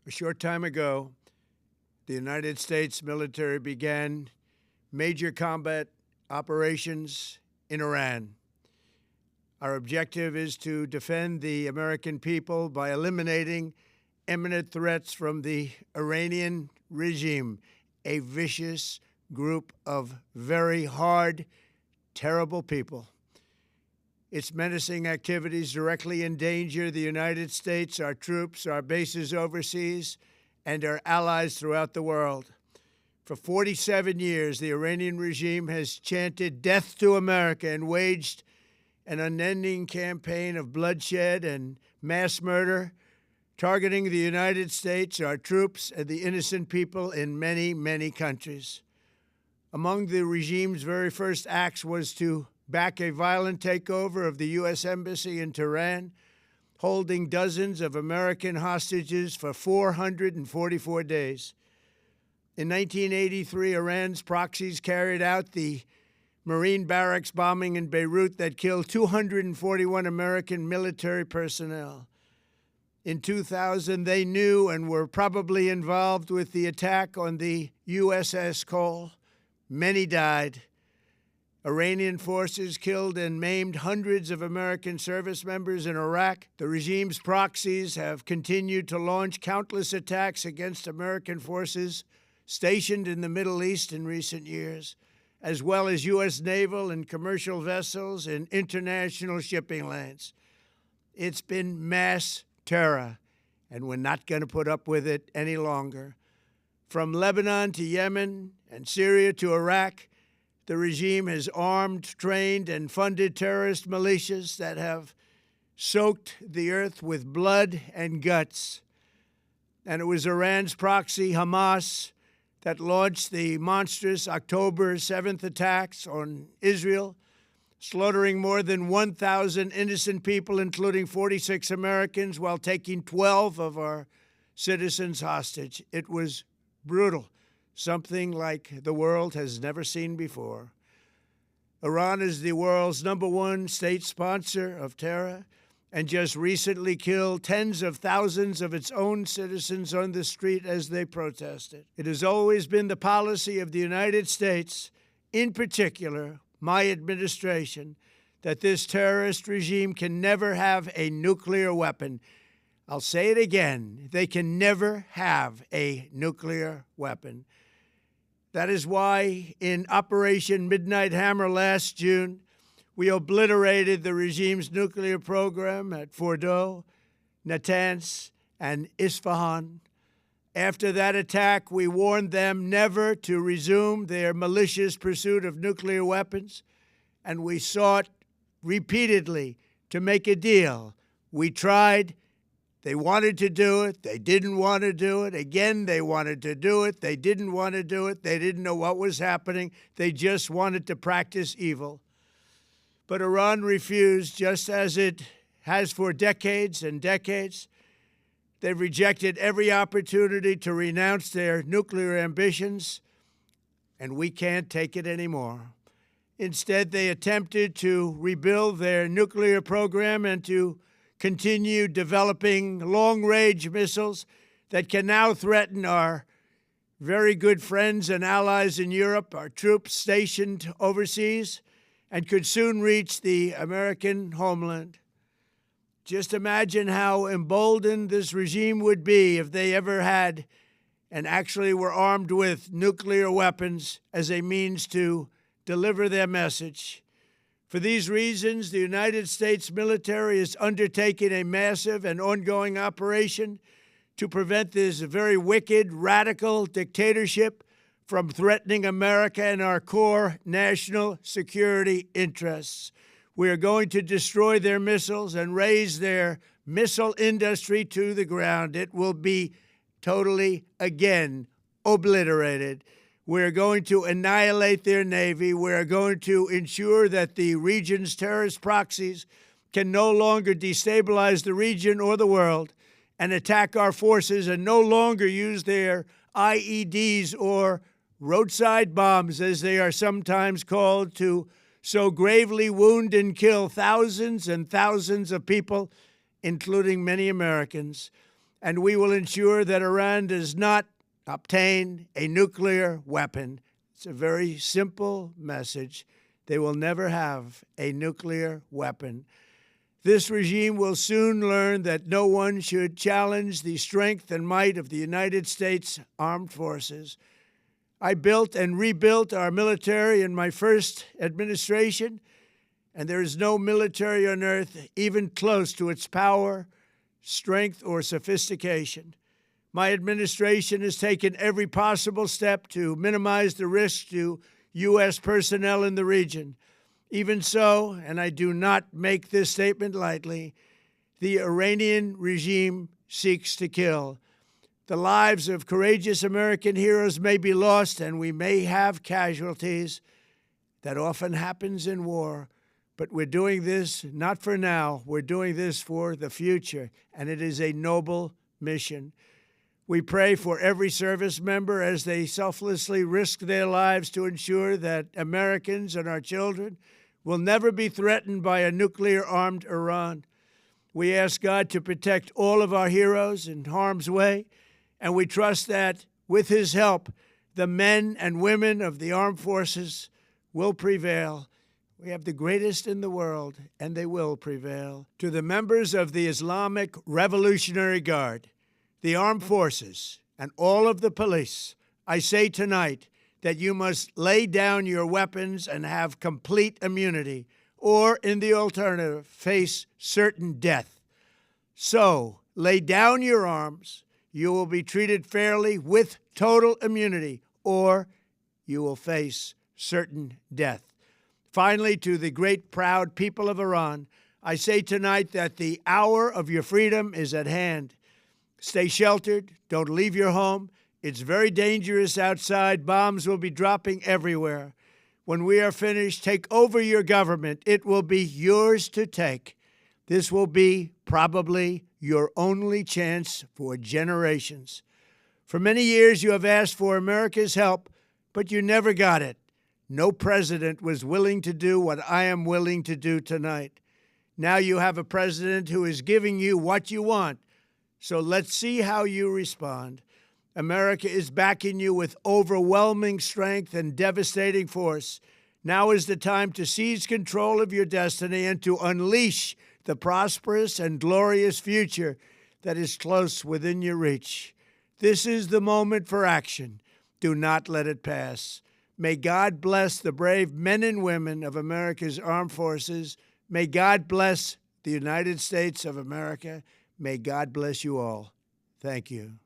A short time ago, the United States military began major combat operations in Iran. Our objective is to defend the American people by eliminating imminent threats from the Iranian regime, a vicious group of very hard, terrible people. Its menacing activities directly endanger the United States, our troops, our bases overseas, and our allies throughout the world. For 47 years, the Iranian regime has chanted death to America and waged an unending campaign of bloodshed and mass murder, targeting the United States, our troops, and the innocent people in many, many countries. Among the regime's very first acts was to back a violent takeover of the U.S. Embassy in Tehran, holding dozens of American hostages for 444 days. In 1983, Iran's proxies carried out the Marine barracks bombing in Beirut that killed 241 American military personnel. In 2000, they knew and were probably involved with the attack on the USS Cole. Many died. Iranian forces killed and maimed hundreds of American service members in Iraq. The regime's proxies have continued to launch countless attacks against American forces stationed in the Middle East in recent years, as well as U.S. naval and commercial vessels in international shipping lanes. It's been mass terror, and we're not going to put up with it any longer. From Lebanon to Yemen and Syria to Iraq, the regime has armed, trained, and funded terrorist militias that have soaked the earth with blood and guts. And it was Iran's proxy, Hamas, that launched the monstrous October 7th attacks on Israel, slaughtering more than 1,000 innocent people, including 46 Americans, while taking 12 of our citizens hostage. It was brutal, something like the world has never seen before. Iran is the world's #1 state sponsor of terror and just recently killed tens of thousands of its own citizens on the street as they protested. It has always been the policy of the United States, in particular, my administration, that this terrorist regime can never have a nuclear weapon. I'll say it again, they can never have a nuclear weapon. That is why in Operation Midnight Hammer last June, we obliterated the regime's nuclear program at Fordow, Natanz, and Isfahan. After that attack, we warned them never to resume their malicious pursuit of nuclear weapons, and we sought repeatedly to make a deal. We tried. They wanted to do it. They didn't want to do it. Again, they wanted to do it. They didn't want to do it. They didn't know what was happening. They just wanted to practice evil. But Iran refused, just as it has for decades and decades. They've rejected every opportunity to renounce their nuclear ambitions, and we can't take it anymore. Instead, they attempted to rebuild their nuclear program and to continue developing long-range missiles that can now threaten our very good friends and allies in Europe, our troops stationed overseas, and could soon reach the American homeland. Just imagine how emboldened this regime would be if they ever had and actually were armed with nuclear weapons as a means to deliver their message. For these reasons, the United States military is undertaking a massive and ongoing operation to prevent this very wicked, radical dictatorship from threatening America and our core national security interests. We are going to destroy their missiles and raise their missile industry to the ground. It will be totally, again, obliterated. We're going to annihilate their Navy. We're going to ensure that the region's terrorist proxies can no longer destabilize the region or the world and attack our forces and no longer use their IEDs or roadside bombs, as they are sometimes called, to so gravely wound and kill thousands and thousands of people, including many Americans. and we will ensure that Iran does not obtain a nuclear weapon. It's a very simple message. They will never have a nuclear weapon. This regime will soon learn that no one should challenge the strength and might of the United States Armed Forces. I built and rebuilt our military in my first administration, and there is no military on earth even close to its power, strength, or sophistication. My administration has taken every possible step to minimize the risk to U.S. personnel in the region. Even so, and I do not make this statement lightly, the Iranian regime seeks to kill. The lives of courageous American heroes may be lost, and we may have casualties. That often happens in war. But we're doing this not for now. We're doing this for the future, and it is a noble mission. We pray for every service member as they selflessly risk their lives to ensure that Americans and our children will never be threatened by a nuclear-armed Iran. We ask God to protect all of our heroes in harm's way, and we trust that, with His help, the men and women of the armed forces will prevail. We have the greatest in the world, and they will prevail. To the members of the Islamic Revolutionary Guard, the armed forces, and all of the police, I say tonight that you must lay down your weapons and have complete immunity, or, in the alternative, face certain death. So, lay down your arms. You will be treated fairly with total immunity, or you will face certain death. Finally, to the great, proud people of Iran, I say tonight that the hour of your freedom is at hand. Stay sheltered. Don't leave your home. It's very dangerous outside. Bombs will be dropping everywhere. When we are finished, take over your government. It will be yours to take. This will be probably your only chance for generations. For many years, you have asked for America's help, but you never got it. No president was willing to do what I am willing to do tonight. Now you have a president who is giving you what you want. So let's see how you respond. America is backing you with overwhelming strength and devastating force. Now is the time to seize control of your destiny and to unleash the prosperous and glorious future that is close within your reach. This is the moment for action. Do not let it pass. May God bless the brave men and women of America's armed forces. May God bless the United States of America. May God bless you all. Thank you.